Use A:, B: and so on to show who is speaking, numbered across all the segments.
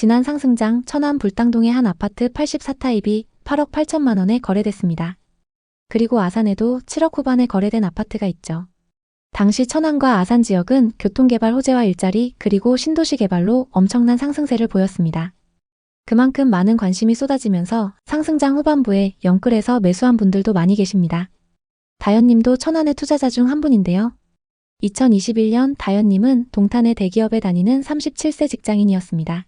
A: 지난 상승장 천안 불당동의 한 아파트 84타입이 8억 8천만 원에 거래됐습니다. 그리고 아산에도 7억 후반에 거래된 아파트가 있죠. 당시 천안과 아산 지역은 교통개발 호재와 일자리 그리고 신도시 개발로 엄청난 상승세를 보였습니다. 그만큼 많은 관심이 쏟아지면서 상승장 후반부에 영끌에서 매수한 분들도 많이 계십니다. 다현님도 천안의 투자자 중 한 분인데요. 2021년 다현님은 동탄의 대기업에 다니는 37세 직장인이었습니다.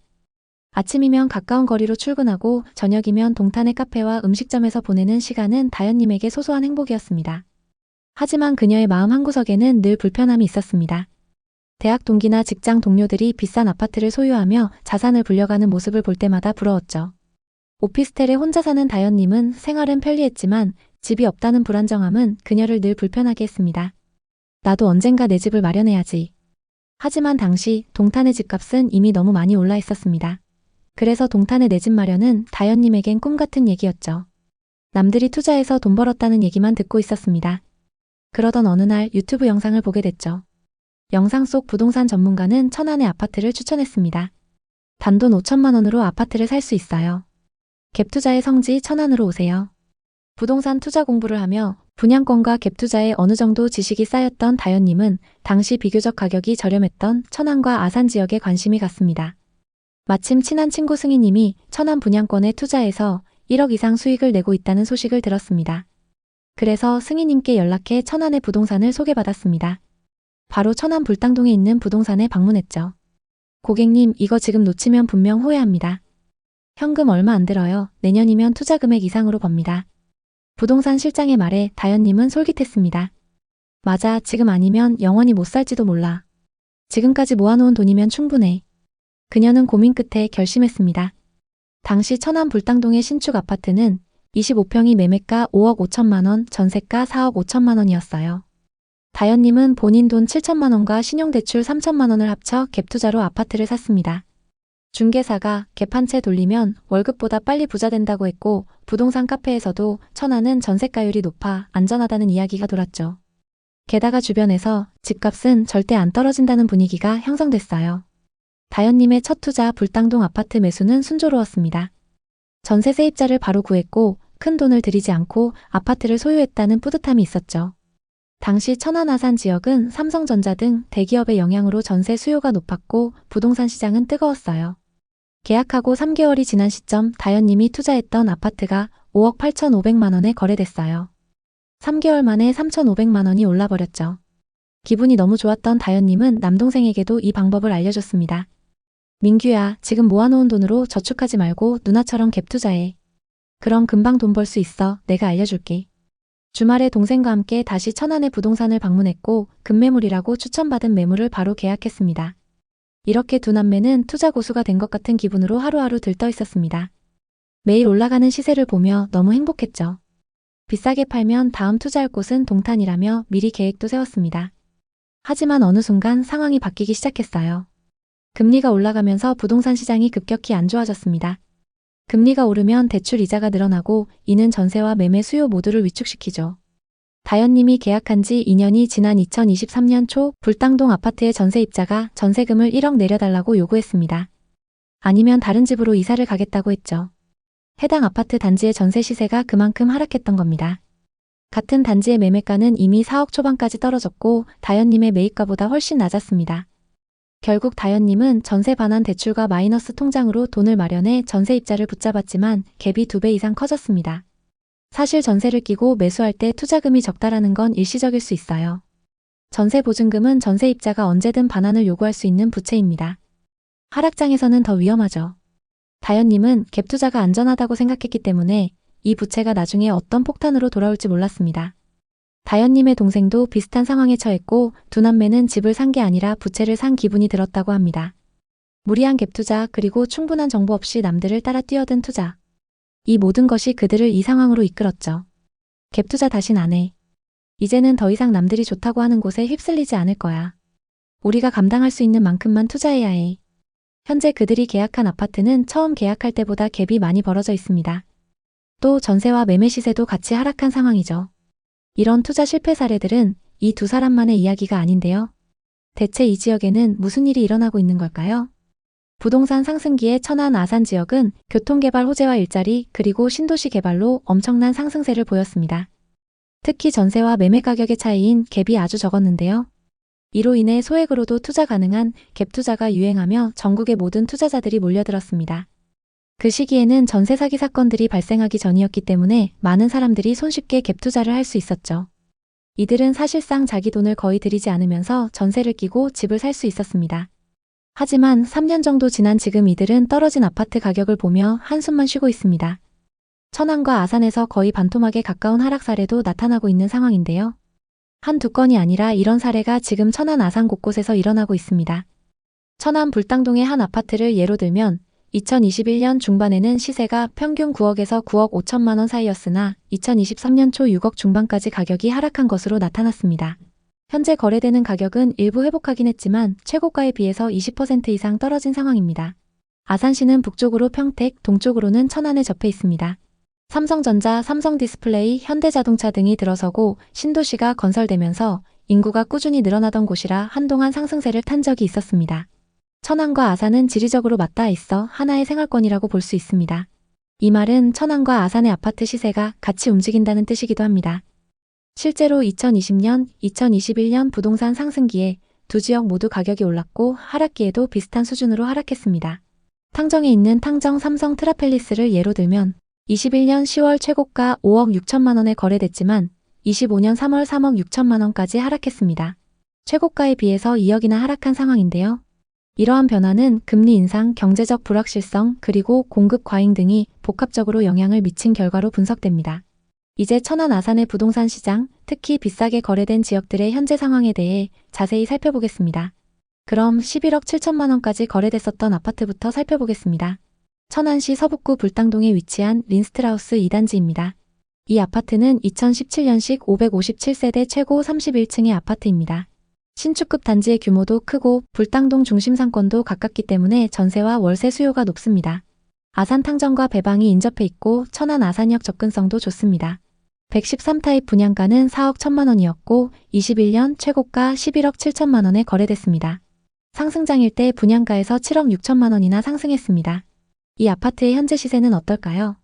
A: 아침이면 가까운 거리로 출근하고 저녁이면 동탄의 카페와 음식점에서 보내는 시간은 다현님에게 소소한 행복이었습니다. 하지만 그녀의 마음 한구석에는 늘 불편함이 있었습니다. 대학 동기나 직장 동료들이 비싼 아파트를 소유하며 자산을 불려가는 모습을 볼 때마다 부러웠죠. 오피스텔에 혼자 사는 다현님은 생활은 편리했지만 집이 없다는 불안정함은 그녀를 늘 불편하게 했습니다. 나도 언젠가 내 집을 마련해야지. 하지만 당시 동탄의 집값은 이미 너무 많이 올라 있었습니다. 그래서 동탄의 내 집 마련은 다현님에겐 꿈 같은 얘기였죠. 남들이 투자해서 돈 벌었다는 얘기만 듣고 있었습니다. 그러던 어느 날 유튜브 영상을 보게 됐죠. 영상 속 부동산 전문가는 천안의 아파트를 추천했습니다. 단돈 5천만 원으로 아파트를 살 수 있어요. 갭투자의 성지 천안으로 오세요. 부동산 투자 공부를 하며 분양권과 갭투자에 어느 정도 지식이 쌓였던 다현님은 당시 비교적 가격이 저렴했던 천안과 아산 지역에 관심이 갔습니다. 마침 친한 친구 승희님이 천안 분양권에 투자해서 1억 이상 수익을 내고 있다는 소식을 들었습니다. 그래서 승희님께 연락해 천안의 부동산을 소개받았습니다. 바로 천안 불당동에 있는 부동산에 방문했죠. 고객님, 이거 지금 놓치면 분명 후회합니다. 현금 얼마 안 들어요. 내년이면 투자 금액 이상으로 법니다. 부동산 실장의 말에 다현님은 솔깃했습니다. 맞아, 지금 아니면 영원히 못 살지도 몰라. 지금까지 모아놓은 돈이면 충분해. 그녀는 고민 끝에 결심했습니다. 당시 천안 불당동의 신축 아파트는 25평이 매매가 5억 5천만 원, 전세가 4억 5천만 원이었어요. 다현님은 본인 돈 7천만 원과 신용대출 3천만 원을 합쳐 갭투자로 아파트를 샀습니다. 중개사가 갭 한 채 돌리면 월급보다 빨리 부자 된다고 했고 부동산 카페에서도 천안은 전세가율이 높아 안전하다는 이야기가 돌았죠. 게다가 주변에서 집값은 절대 안 떨어진다는 분위기가 형성됐어요. 다현님의 첫 투자 불당동 아파트 매수는 순조로웠습니다. 전세 세입자를 바로 구했고 큰 돈을 들이지 않고 아파트를 소유했다는 뿌듯함이 있었죠. 당시 천안 아산 지역은 삼성전자 등 대기업의 영향으로 전세 수요가 높았고 부동산 시장은 뜨거웠어요. 계약하고 3개월이 지난 시점 다현님이 투자했던 아파트가 5억 8,500만 원에 거래됐어요. 3개월 만에 3,500만 원이 올라버렸죠. 기분이 너무 좋았던 다현님은 남동생에게도 이 방법을 알려줬습니다. 민규야, 지금 모아놓은 돈으로 저축하지 말고 누나처럼 갭 투자해. 그럼 금방 돈 벌 수 있어. 내가 알려줄게. 주말에 동생과 함께 다시 천안의 부동산을 방문했고 급매물이라고 추천받은 매물을 바로 계약했습니다. 이렇게 두 남매는 투자 고수가 된 것 같은 기분으로 하루하루 들떠 있었습니다. 매일 올라가는 시세를 보며 너무 행복했죠. 비싸게 팔면 다음 투자할 곳은 동탄이라며 미리 계획도 세웠습니다. 하지만 어느 순간 상황이 바뀌기 시작했어요. 금리가 올라가면서 부동산 시장이 급격히 안 좋아졌습니다. 금리가 오르면 대출 이자가 늘어나고 이는 전세와 매매 수요 모두를 위축시키죠. 다현님이 계약한 지 2년이 지난 2023년 초 불당동 아파트의 전세입자가 전세금을 1억 내려달라고 요구했습니다. 아니면 다른 집으로 이사를 가겠다고 했죠. 해당 아파트 단지의 전세 시세가 그만큼 하락했던 겁니다. 같은 단지의 매매가는 이미 4억 초반까지 떨어졌고 다현님의 매입가보다 훨씬 낮았습니다. 결국 다현님은 전세 반환 대출과 마이너스 통장으로 돈을 마련해 전세입자를 붙잡았지만 갭이 2배 이상 커졌습니다. 사실 전세를 끼고 매수할 때 투자금이 적다라는 건 일시적일 수 있어요. 전세 보증금은 전세입자가 언제든 반환을 요구할 수 있는 부채입니다. 하락장에서는 더 위험하죠. 다현님은 갭 투자가 안전하다고 생각했기 때문에 이 부채가 나중에 어떤 폭탄으로 돌아올지 몰랐습니다. 다현님의 동생도 비슷한 상황에 처했고 두 남매는 집을 산 게 아니라 부채를 산 기분이 들었다고 합니다. 무리한 갭 투자 그리고 충분한 정보 없이 남들을 따라 뛰어든 투자. 이 모든 것이 그들을 이 상황으로 이끌었죠. 갭 투자 다신 안 해. 이제는 더 이상 남들이 좋다고 하는 곳에 휩쓸리지 않을 거야. 우리가 감당할 수 있는 만큼만 투자해야 해. 현재 그들이 계약한 아파트는 처음 계약할 때보다 갭이 많이 벌어져 있습니다. 또 전세와 매매 시세도 같이 하락한 상황이죠. 이런 투자 실패 사례들은 이 두 사람만의 이야기가 아닌데요. 대체 이 지역에는 무슨 일이 일어나고 있는 걸까요? 부동산 상승기의 천안 아산 지역은 교통개발 호재와 일자리 그리고 신도시 개발로 엄청난 상승세를 보였습니다. 특히 전세와 매매 가격의 차이인 갭이 아주 적었는데요. 이로 인해 소액으로도 투자 가능한 갭 투자가 유행하며 전국의 모든 투자자들이 몰려들었습니다. 그 시기에는 전세 사기 사건들이 발생하기 전이었기 때문에 많은 사람들이 손쉽게 갭 투자를 할 수 있었죠. 이들은 사실상 자기 돈을 거의 들이지 않으면서 전세를 끼고 집을 살 수 있었습니다. 하지만 3년 정도 지난 지금 이들은 떨어진 아파트 가격을 보며 한숨만 쉬고 있습니다. 천안과 아산에서 거의 반토막에 가까운 하락 사례도 나타나고 있는 상황인데요. 한두 건이 아니라 이런 사례가 지금 천안 아산 곳곳에서 일어나고 있습니다. 천안 불당동의 한 아파트를 예로 들면 2021년 중반에는 시세가 평균 9억에서 9억 5천만 원 사이였으나 2023년 초 6억 중반까지 가격이 하락한 것으로 나타났습니다. 현재 거래되는 가격은 일부 회복하긴 했지만 최고가에 비해서 20% 이상 떨어진 상황입니다. 아산시는 북쪽으로 평택, 동쪽으로는 천안에 접해 있습니다. 삼성전자, 삼성디스플레이, 현대자동차 등이 들어서고 신도시가 건설되면서 인구가 꾸준히 늘어나던 곳이라 한동안 상승세를 탄 적이 있었습니다. 천안과 아산은 지리적으로 맞닿아 있어 하나의 생활권이라고 볼 수 있습니다. 이 말은 천안과 아산의 아파트 시세가 같이 움직인다는 뜻이기도 합니다. 실제로 2020년, 2021년 부동산 상승기에 두 지역 모두 가격이 올랐고 하락기에도 비슷한 수준으로 하락했습니다. 탕정에 있는 탕정 삼성 트라펠리스를 예로 들면 21년 10월 최고가 5억 6천만 원에 거래됐지만 25년 3월 3억 6천만 원까지 하락했습니다. 최고가에 비해서 2억이나 하락한 상황인데요. 이러한 변화는 금리 인상, 경제적 불확실성, 그리고 공급 과잉 등이 복합적으로 영향을 미친 결과로 분석됩니다. 이제 천안 아산의 부동산 시장, 특히 비싸게 거래된 지역들의 현재 상황에 대해 자세히 살펴보겠습니다. 그럼 11억 7천만 원까지 거래됐었던 아파트부터 살펴보겠습니다. 천안시 서북구 불당동에 위치한 린스트라우스 2단지입니다. 이 아파트는 2017년식 557세대 최고 31층의 아파트입니다. 신축급 단지의 규모도 크고 불당동 중심 상권도 가깝기 때문에 전세와 월세 수요가 높습니다. 아산 탕정과 배방이 인접해 있고 천안 아산역 접근성도 좋습니다. 113타입 분양가는 4억 1천만 원이었고 21년 최고가 11억 7천만 원에 거래됐습니다. 상승장일 때 분양가에서 7억 6천만 원이나 상승했습니다. 이 아파트의 현재 시세는 어떨까요?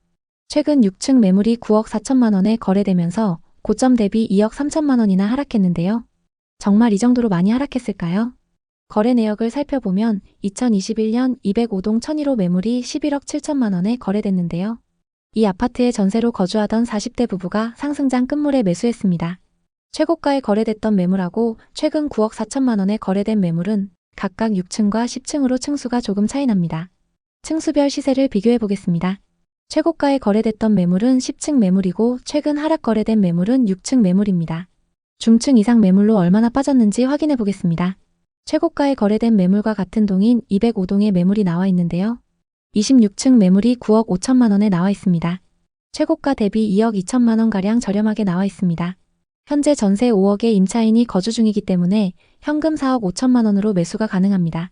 A: 최근 6층 매물이 9억 4천만 원에 거래되면서 고점 대비 2억 3천만 원이나 하락했는데요. 정말 이 정도로 많이 하락했을까요? 거래 내역을 살펴보면 2021년 205동 1001호 매물이 11억 7천만 원에 거래됐는데요. 이 아파트에 전세로 거주하던 40대 부부가 상승장 끝물에 매수했습니다. 최고가에 거래됐던 매물하고 최근 9억 4천만 원에 거래된 매물은 각각 6층과 10층으로 층수가 조금 차이 납니다. 층수별 시세를 비교해 보겠습니다. 최고가에 거래됐던 매물은 10층 매물이고 최근 하락 거래된 매물은 6층 매물입니다. 중층 이상 매물로 얼마나 빠졌는지 확인해 보겠습니다. 최고가에 거래된 매물과 같은 동인 205동의 매물이 나와 있는데요. 26층 매물이 9억 5천만 원에 나와 있습니다. 최고가 대비 2억 2천만 원가량 저렴하게 나와 있습니다. 현재 전세 5억의 임차인이 거주 중이기 때문에 현금 4억 5천만 원으로 매수가 가능합니다.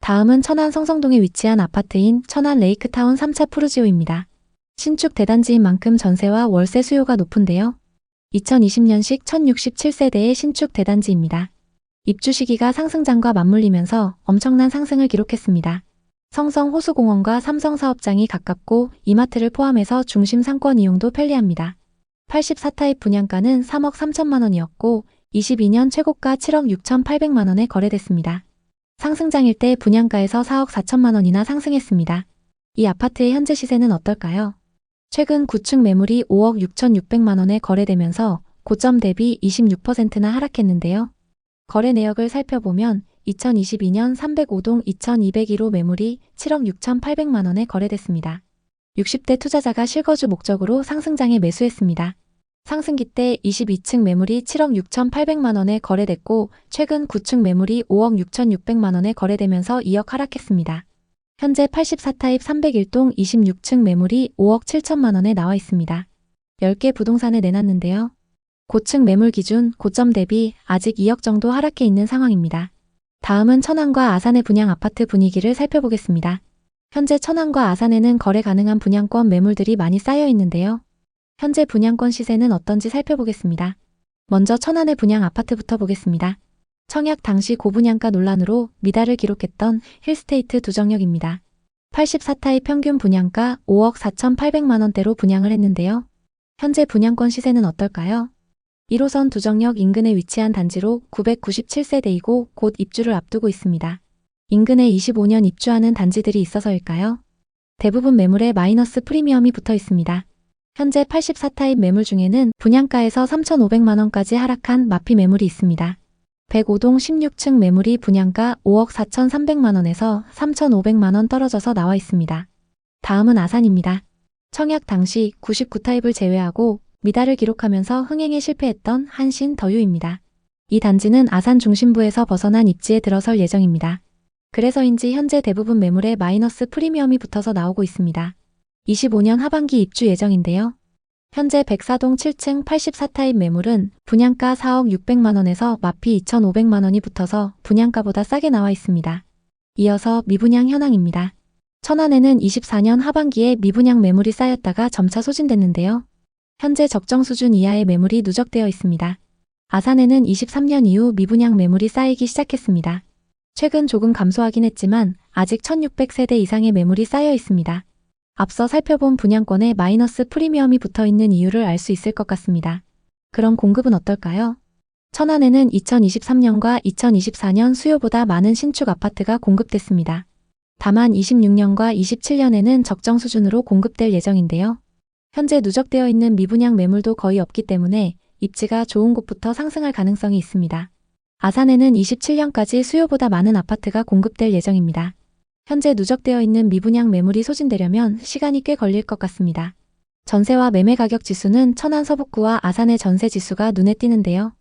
A: 다음은 천안 성성동에 위치한 아파트인 천안 레이크타운 3차 푸르지오입니다. 신축 대단지인 만큼 전세와 월세 수요가 높은데요. 2020년식 1067세대의 신축 대단지입니다. 입주 시기가 상승장과 맞물리면서 엄청난 상승을 기록했습니다. 성성 호수공원과 삼성 사업장이 가깝고 이마트를 포함해서 중심 상권 이용도 편리합니다. 84타입 분양가는 3억 3천만 원이었고 22년 최고가 7억 6천8백만 원에 거래됐습니다. 상승장일 때 분양가에서 4억 4천만 원이나 상승했습니다. 이 아파트의 현재 시세는 어떨까요? 최근 9층 매물이 5억 6천6백만 원에 거래되면서 고점 대비 26%나 하락했는데요. 거래 내역을 살펴보면 2022년 305동 2201호 매물이 7억 6천8백만 원에 거래됐습니다. 60대 투자자가 실거주 목적으로 상승장에 매수했습니다. 상승기 때 22층 매물이 7억 6천8백만 원에 거래됐고 최근 9층 매물이 5억 6천6백만 원에 거래되면서 2억 하락했습니다. 현재 84타입 301동 26층 매물이 5억 7천만 원에 나와 있습니다. 10개 부동산을 내놨는데요. 고층 매물 기준 고점 대비 아직 2억 정도 하락해 있는 상황입니다. 다음은 천안과 아산의 분양 아파트 분위기를 살펴보겠습니다. 현재 천안과 아산에는 거래 가능한 분양권 매물들이 많이 쌓여 있는데요. 현재 분양권 시세는 어떤지 살펴보겠습니다. 먼저 천안의 분양 아파트부터 보겠습니다. 청약 당시 고분양가 논란으로 미달을 기록했던 힐스테이트 두정역입니다. 84타입 평균 분양가 5억 4,800만 원대로 분양을 했는데요. 현재 분양권 시세는 어떨까요? 1호선 두정역 인근에 위치한 단지로 997세대이고 곧 입주를 앞두고 있습니다. 인근에 25년 입주하는 단지들이 있어서일까요? 대부분 매물에 마이너스 프리미엄이 붙어 있습니다. 현재 84타입 매물 중에는 분양가에서 3,500만 원까지 하락한 마피 매물이 있습니다. 105동 16층 매물이 분양가 5억 4,300만 원에서 3,500만 원 떨어져서 나와 있습니다. 다음은 아산입니다. 청약 당시 99타입을 제외하고 미달을 기록하면서 흥행에 실패했던 한신 더유입니다. 이 단지는 아산 중심부에서 벗어난 입지에 들어설 예정입니다. 그래서인지 현재 대부분 매물에 마이너스 프리미엄이 붙어서 나오고 있습니다. 25년 하반기 입주 예정인데요. 현재 104동 7층 84타입 매물은 분양가 4억 600만 원에서 마피 2,500만 원이 붙어서 분양가보다 싸게 나와 있습니다. 이어서 미분양 현황입니다. 천안에는 24년 하반기에 미분양 매물이 쌓였다가 점차 소진됐는데요. 현재 적정 수준 이하의 매물이 누적되어 있습니다. 아산에는 23년 이후 미분양 매물이 쌓이기 시작했습니다. 최근 조금 감소하긴 했지만 아직 1,600세대 이상의 매물이 쌓여 있습니다. 앞서 살펴본 분양권에 마이너스 프리미엄이 붙어 있는 이유를 알 수 있을 것 같습니다. 그럼 공급은 어떨까요? 천안에는 2023년과 2024년 수요보다 많은 신축 아파트가 공급됐습니다. 다만 26년과 27년에는 적정 수준으로 공급될 예정인데요. 현재 누적되어 있는 미분양 매물도 거의 없기 때문에 입지가 좋은 곳부터 상승할 가능성이 있습니다. 아산에는 27년까지 수요보다 많은 아파트가 공급될 예정입니다. 현재 누적되어 있는 미분양 매물이 소진되려면 시간이 꽤 걸릴 것 같습니다. 전세와 매매 가격 지수는 천안 서북구와 아산의 전세 지수가 눈에 띄는데요.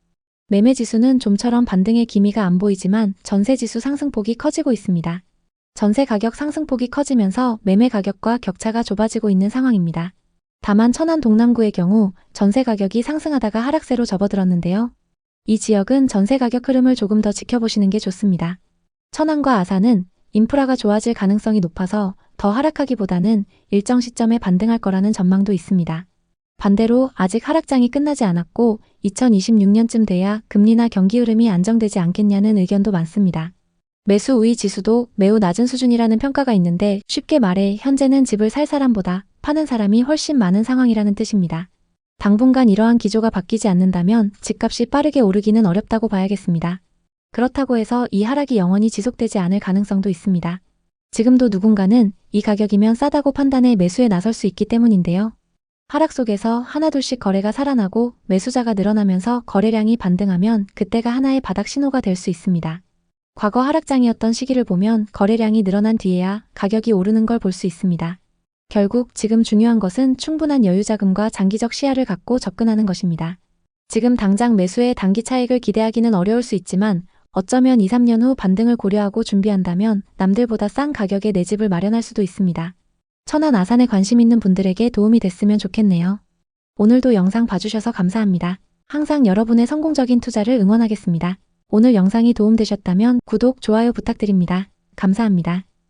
A: 매매 지수는 좀처럼 반등의 기미가 안 보이지만 전세 지수 상승폭이 커지고 있습니다. 전세 가격 상승폭이 커지면서 매매 가격과 격차가 좁아지고 있는 상황입니다. 다만 천안 동남구의 경우 전세 가격이 상승하다가 하락세로 접어들었는데요. 이 지역은 전세 가격 흐름을 조금 더 지켜보시는 게 좋습니다. 천안과 아산은 인프라가 좋아질 가능성이 높아서 더 하락하기보다는 일정 시점에 반등할 거라는 전망도 있습니다. 반대로 아직 하락장이 끝나지 않았고 2026년쯤 돼야 금리나 경기 흐름이 안정되지 않겠냐는 의견도 많습니다. 매수 우위 지수도 매우 낮은 수준이라는 평가가 있는데 쉽게 말해 현재는 집을 살 사람보다 파는 사람이 훨씬 많은 상황이라는 뜻입니다. 당분간 이러한 기조가 바뀌지 않는다면 집값이 빠르게 오르기는 어렵다고 봐야겠습니다. 그렇다고 해서 이 하락이 영원히 지속되지 않을 가능성도 있습니다. 지금도 누군가는 이 가격이면 싸다고 판단해 매수에 나설 수 있기 때문인데요. 하락 속에서 하나둘씩 거래가 살아나고 매수자가 늘어나면서 거래량이 반등하면 그때가 하나의 바닥 신호가 될 수 있습니다. 과거 하락장이었던 시기를 보면 거래량이 늘어난 뒤에야 가격이 오르는 걸 볼 수 있습니다. 결국 지금 중요한 것은 충분한 여유자금과 장기적 시야를 갖고 접근하는 것입니다. 지금 당장 매수의 단기 차익을 기대하기는 어려울 수 있지만 어쩌면 2, 3년 후 반등을 고려하고 준비한다면 남들보다 싼 가격에 내 집을 마련할 수도 있습니다. 천안 아산에 관심 있는 분들에게 도움이 됐으면 좋겠네요. 오늘도 영상 봐주셔서 감사합니다. 항상 여러분의 성공적인 투자를 응원하겠습니다. 오늘 영상이 도움되셨다면 구독, 좋아요 부탁드립니다. 감사합니다.